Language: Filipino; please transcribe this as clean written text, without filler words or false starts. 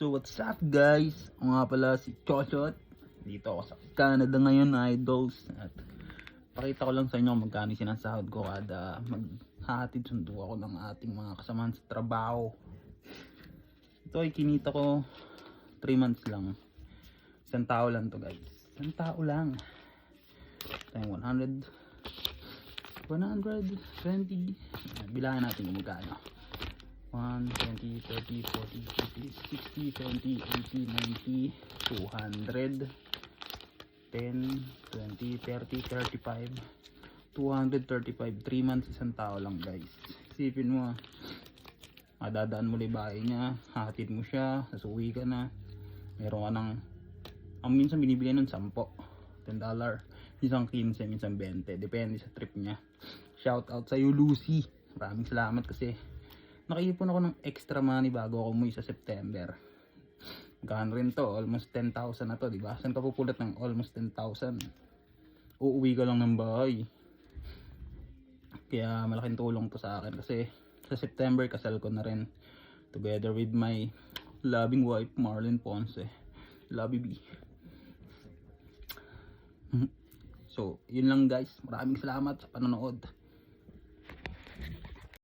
So what's up guys? Ako nga pala si Chochot. Dito ako sa Canada ngayon, idols. At pakita ko lang sa inyo kung magkano sinasahod ko kada maghahatid sundo ako ng ating mga kasamahan sa trabaho. Ito ay kinita ko 3 months lang. Isang tao lang to guys. Isang tao lang. Ito yung 120. Bilangan natin kung magkano. 1, 20, 30, 40, 50, 60, 70, 80, 90, 200, 10, 20, 30, 35, 235, 3 months isang tao lang guys. Isipin mo madadaan mo lang bahay niya, hahatid mo siya, sasuwi ka na, meron ka ng, ang minsan binibigay nun 10, $10, minsan 15, minsan 20, depende sa trip niya. Shout out sa iyo Lucy, maraming salamat kasi nakaipon ako ng extra money bago ako umuwi sa September. Magkano rin to, almost 10,000 na to, diba? Saan ka pupulat ng almost 10,000? Uuwi ka lang ng bahay. Kaya malaking tulong to sa akin kasi sa September kasal ko na rin together with my loving wife Marlene Ponce. Love you, B. So, yun lang guys. Maraming salamat sa panonood.